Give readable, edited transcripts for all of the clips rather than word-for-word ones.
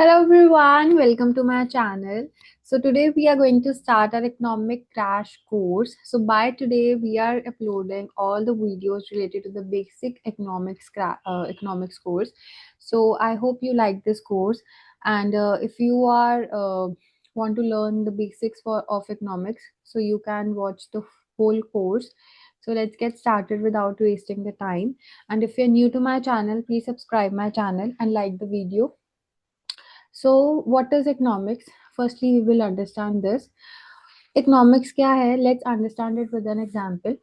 Hello everyone, welcome to my channel. So today we are going to start our economic crash course. So by today we are uploading all the videos related to the basic economics course. So I hope you like this course, and if you are want to learn the basics of economics, so you can watch the whole course. So let's get started without wasting the time. And if you're new to my channel, please subscribe my channel and like the video. So, what is economics? Firstly, we will understand this. Economics क्या है? Let's understand it with an example.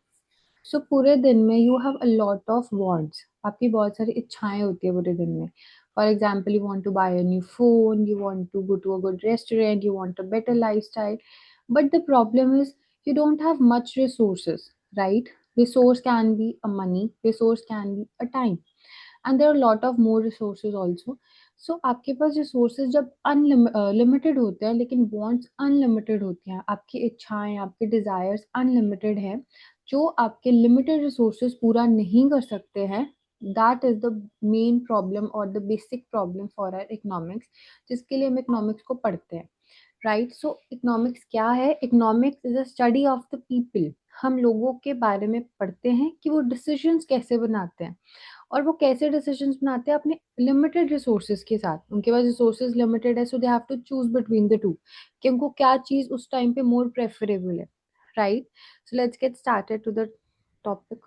So, पूरे दिन में you have a lot of wants. आपकी बहुत सारी इच्छाएं होती है पूरे दिन में. For example, you want to buy a new phone, you want to go to a good restaurant, you want a better lifestyle. But the problem is you don't have much resources, right? Resource can be a money, resource can be a time, and there are a lot of more resources also. So आपके पास resources जब unlimited होते हैं लेकिन wants unlimited होती हैं, आपकी इच्छाएं, आपके डिजायर्स अनलिमिटेड हैं, जो आपके लिमिटेड रिसोर्सेज पूरा नहीं कर सकते हैं. That is the main problem और the basic problem for our economics, जिसके लिए हम इकोनॉमिक्स को पढ़ते हैं. राइट. सो इकोनॉमिक्स क्या है? Economics is a study of the people. हम लोगों के बारे में पढ़ते हैं कि वो डिसीजंस कैसे बनाते हैं, और वो कैसे डिसीजंस बनाते हैं अपने लिमिटेड रिसोर्सेज के साथ. उनके पास रिसोर्सेज लिमिटेड है, so they have to choose between the two कि उनको क्या चीज उस टाइम पे मोर प्रेफरेबल है. Right. So let's get started to the topic.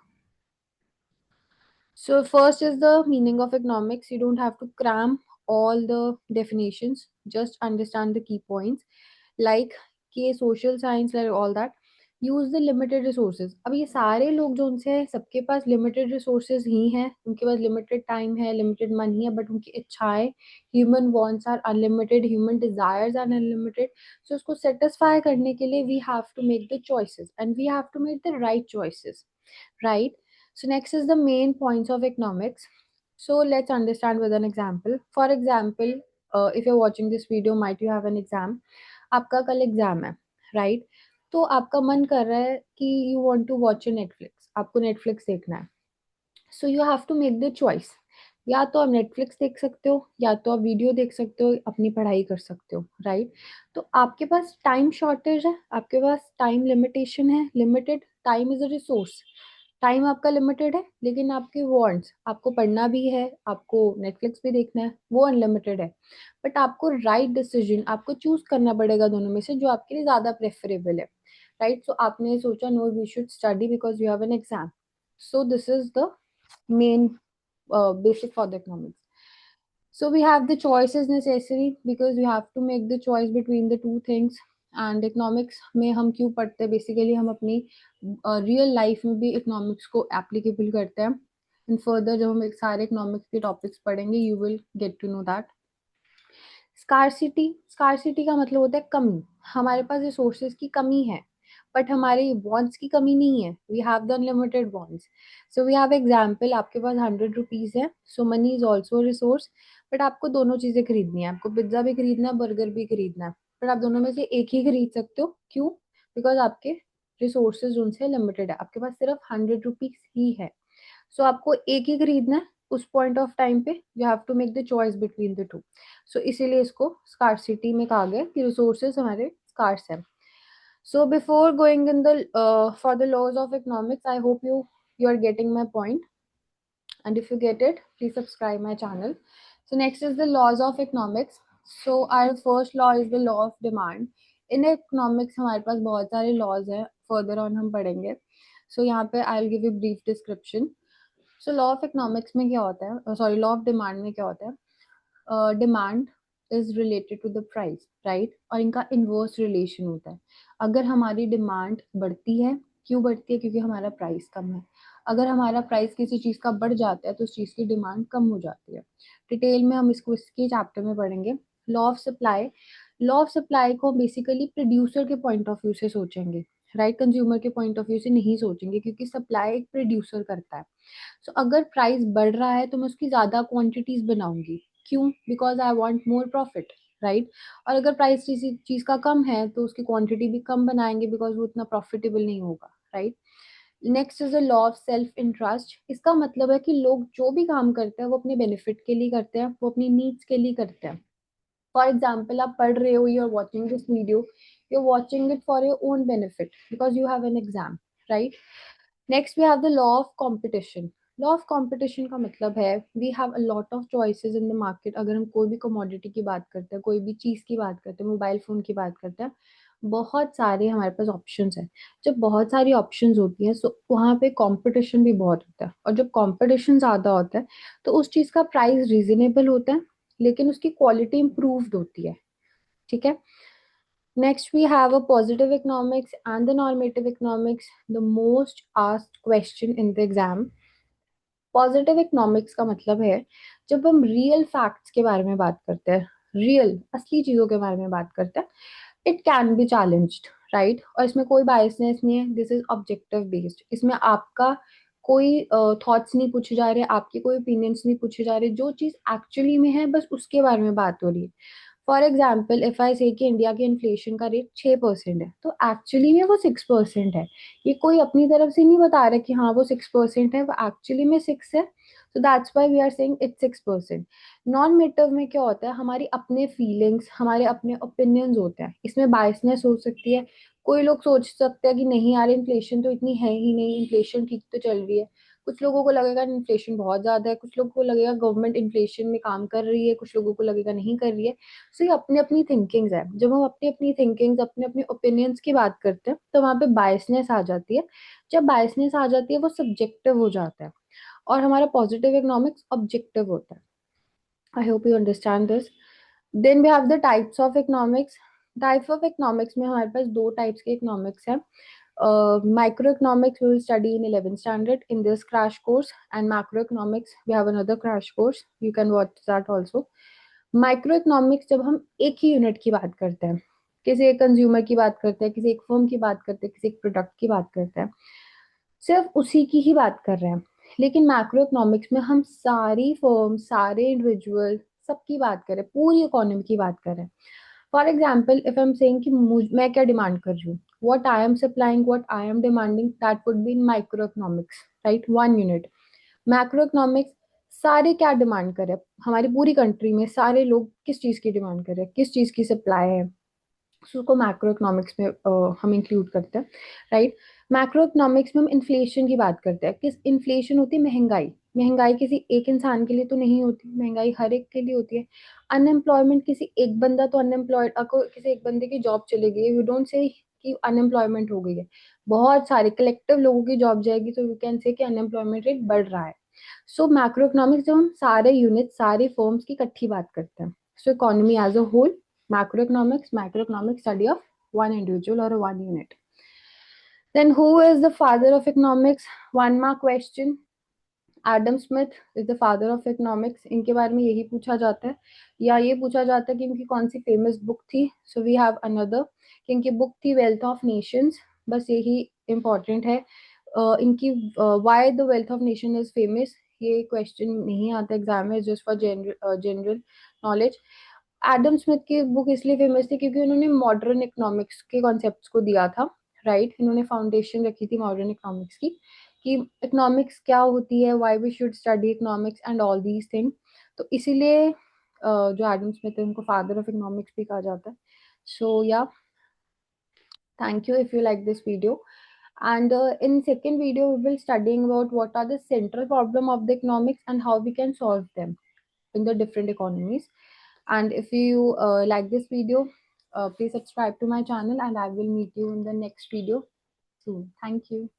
So first is the meaning of economics. You don't have to cram all the definitions. Just understand the key points. Like के social science, like all that. Use the limited resources. अब ये सारे लोग जो उनसे है, सबके पास limited resources ही हैं. उनके पास limited time है, limited money है, but उनकी इच्छाएं, human wants are unlimited, human desires are unlimited. So उसको satisfy करने के लिए we have to make the choices, and we have to make the right choices. Right. So next is the main points of economics. So let's understand with an example. For example, if you're watching this video, might you have an exam. आपका कल exam है, right. तो आपका मन कर रहा है कि you want to watch Netflix, आपको नेटफ्लिक्स देखना है. So you have to make the choice. या तो आप नेटफ्लिक्स देख सकते हो, या तो आप वीडियो देख सकते हो, अपनी पढ़ाई कर सकते हो. राइट. तो आपके पास टाइम शॉर्टेज है, आपके पास टाइम लिमिटेशन है. Limited time is a resource. Time आपका लिमिटेड है, लेकिन आपके वांट्स, आपको पढ़ना भी है, आपको नेटफ्लिक्स भी देखना है, वो अनलिमिटेड है. बट आपको राइट डिसीजन, आपको चूज करना पड़ेगा दोनों में से जो आपके लिए ज्यादा प्रेफरेबल है. राइट. सो आपने सोचा no we should study because you have an exam. So this is the main basic for the economics. So we have the choices necessary because we have to make the choice between the two things. And economics में हम क्यों पढ़ते हैं? Basically हम अपनी real life में भी economics को एप्लीकेबल करते हैं. एंड फर्दर जब हम एक सारे इकोनॉमिक्स के टॉपिक्स पढ़ेंगे, you will get to know that. Scarcity. Scarcity का मतलब होता है कमी. हमारे पास रिसोर्सेज की कमी है, बट हमारे वॉन्ट्स की कमी नहीं है. We have the unlimited wants. So we have example. आपके पास 100 रुपीज है, so money is also resource. But आपको दोनों चीजें खरीदनी है. आपको पिज्जा भी खरीदना है, बर्गर भी खरीदना है, बट आप दोनों में से एक ही खरीद सकते हो. क्यों? बिकॉज आपके रिसोर्सेज उनसे लिमिटेड है. आपके पास सिर्फ 100 रुपीज ही है. सो आपको एक ही खरीदना है. उस पॉइंट ऑफ टाइम पे you have to make the choice between the two. So इसीलिए इसको स्कार्सिटी में कहा गया कि रिसोर्सेज हमारे स्कार्स हैं. So before going in the for the laws of economics, I hope you are getting my point. And if you get it, please subscribe my channel. So next is the laws of economics. So our first law is the law of demand. In economics हमारे पास बहुत सारे laws हैं, further on हम पढ़ेंगे. So यहाँ पे I'll give you brief description. So law of economics में क्या होता है, सॉरी, law of demand में क्या होता है? Demand is related to the price, right. और इनका इनवर्स रिलेशन होता है. अगर हमारी डिमांड बढ़ती है, क्यों बढ़ती है? क्योंकि हमारा प्राइस कम है. अगर हमारा प्राइस किसी चीज का बढ़ जाता है तो उस चीज की डिमांड कम हो जाती है. डिटेल में हम इसको इसके चैप्टर में पढ़ेंगे. Law of supply. Law of supply को बेसिकली प्रोड्यूसर के पॉइंट ऑफ व्यू से सोचेंगे, राइट. कंज्यूमर के पॉइंट ऑफ व्यू से नहीं सोचेंगे, क्योंकि सप्लाई एक प्रोड्यूसर करता है. सो अगर प्राइस बढ़ रहा है तो मैं उसकी ज्यादा क्वांटिटीज बनाऊंगी. क्यों? Because I want more profit, right. और अगर प्राइस किसी चीज का कम है तो उसकी क्वांटिटी भी कम बनाएंगे, बिकॉज वो उतना प्रॉफिटेबल नहीं होगा, right. Next is the law of self interest. इसका मतलब है कि लोग जो भी काम करते हैं वो अपने बेनिफिट के लिए करते हैं, वो अपनी नीड्स के लिए करते हैं. फॉर एग्जाम्पल आप पढ़ रहे हो, you are watching this video, you are watching it for your own benefit because you have an exam, right? Next we have the law of competition. Law of competition का मतलब है we have a lot of choices in the market. अगर हम कोई भी commodity की बात करते हैं, कोई भी चीज की बात करते हैं, मोबाइल फोन की बात करते हैं, बहुत सारे हमारे पास ऑप्शंस हैं। जब बहुत सारी ऑप्शंस होती हैं तो वहाँ पे कंपटीशन भी बहुत होता है, और जब कंपटीशन ज्यादा होता है तो उस चीज का प्राइस रीजनेबल होता है, लेकिन उसकी क्वालिटी इंप्रूव्ड होती है। ठीक है। Next, we have a positive economics and the normative economics, the most asked question in the exam. Positive economics का मतलब है जब हम रियल फैक्ट्स के बारे में बात करते हैं, रियल असली चीजों के बारे में बात करते हैं, it can be challenged, right? और इसमें कोई बायसनेस नहीं है, दिस इज ऑब्जेक्टिव बेस्ड। इसमें आपका कोई थॉट्स नहीं पूछे जा रहे, आपके कोई ओपिनियंस नहीं पूछे जा रहे, जो चीज एक्चुअली में है बस उसके बारे में बात हो रही है। फॉर एग्जाम्पल इफ आई से कि इंडिया के इन्फ्लेशन का रेट 6% है, तो एक्चुअली में वो 6% है। ये कोई अपनी तरफ से नहीं बता रहा कि हाँ वो 6% है, वो एक्चुअली में 6 है। So that's why we are saying it's 6%। Non मेटिव में क्या होता है, हमारी अपने फीलिंग्स, हमारे अपने ओपिनियंस होते हैं, इसमें बायसनेस हो सकती है। कोई लोग सोच सकते हैं कि नहीं यार इन्फ्लेशन तो इतनी है ही नहीं, इन्फ्लेशन ठीक तो चल रही है। कुछ लोगों को लगेगा इन्फ्लेशन बहुत ज्यादा है, कुछ लोगों को लगेगा गवर्नमेंट इन्फ्लेशन में काम कर रही है, कुछ लोगों को लगेगा नहीं कर रही है। सो ये अपनी अपनी थिंकिंग्स है। जब हम अपनी अपनी थिंकिंग्स, अपने अपने ओपिनियंस की बात करते हैं तो वहां पे बायसनेस आ जाती है। जब बायसनेस आ जाती है वो सब्जेक्टिव हो जाता है, और हमारा पॉजिटिव इकोनॉमिक्स ऑब्जेक्टिव होता है। I hope you understand this. Then we have the types of economics. Types of economics में हमारे पास दो टाइप्स के इकोनॉमिक्स हैं। Microeconomics we will study in 11th standard in this crash course, and macroeconomics we have another crash course, you can watch that also. Micro economics जब हम एक ही unit की बात करते हैं, किसी एक कंज्यूमर की बात करते हैं, किसी एक फर्म की बात करते हैं, किसी एक प्रोडक्ट की बात करते हैं, सिर्फ उसी की ही बात कर रहे हैं। लेकिन मैक्रो इकोनॉमिक्स में हम सारी फर्म, सारे इंडिविजुअल, सबकी बात करें, पूरी इकोनॉमी की बात करें। For example if I am saying कि मैं क्या डिमांड कर रही हूँ, what I am supplying, what I am demanding, that would be in micro economics, right? One unit. Macro economics सारे क्या डिमांड कर रहे हैं, हमारी पूरी कंट्री में सारे लोग किस चीज की डिमांड कर रहे हैं, किस चीज की सप्लाई है, उसको मैक्रो इकोनॉमिक्स में हम इंक्लूड करते हैं, राइट? मैक्रो इकोनॉमिक्स में हम इन्फ्लेशन की बात करते हैं। किस इन्फ्लेशन होती है? महंगाई। महंगाई किसी एक इंसान के लिए तो नहीं होती, महंगाई हर एक के लिए होती है। अनएम्प्लॉयमेंट, किसी एक बंदा तो अनएम्प्लॉयड, अगर किसी एक बंदे की जॉब चली गई, यू डोंट से कि अनएम्प्लॉयमेंट हो गई है, बहुत सारे कलेक्टिव लोगों की जॉब जाएगी, तो यू कैन से कि अनएम्प्लॉयमेंट रेट बढ़ रहा है। सो मैक्रो इकोनॉमिक्स जब हम सारे यूनिट, सारे फर्म्स की इकट्ठी बात करते हैं, so economy as a whole, macroeconomics study of one individual or one unit. Then who is the father of economics? One mark question. Adam Smith is the father of economics. इनके बारे में यही पूछा जाता है, या ये पूछा जाता है कि इनकी कौन सी फेमस बुक थी। सो वी हैव अनदर कि इनकी बुक थी वेल्थ ऑफ नेशंस, बस यही इंपॉर्टेंट है। इनकी why the wealth of nation is famous, ये क्वेश्चन नहीं आता एग्जाम में, just for general general knowledge. Adam Smith की बुक इसलिए फेमस थी क्योंकि उन्होंने मॉडर्न इकोनॉमिक्स के कॉन्सेप्ट्स को दिया था, राइट? इन्होंने फाउंडेशन रखी थी मॉडर्न इकोनॉमिक्स की, कि इकोनॉमिक्स क्या होती है, why we should study economics and all these thing. तो इसीलिए जो एडम स्मिथ है उनको फादर ऑफ इकोनॉमिक्स भी कहा जाता है। सो या, thank you if you like this video. And in second video we will studying about what are the central problem of the economics and how we can solve them in the different economies. And if you like this video, please subscribe to my channel, and I will meet you in the next video soon. Thank you.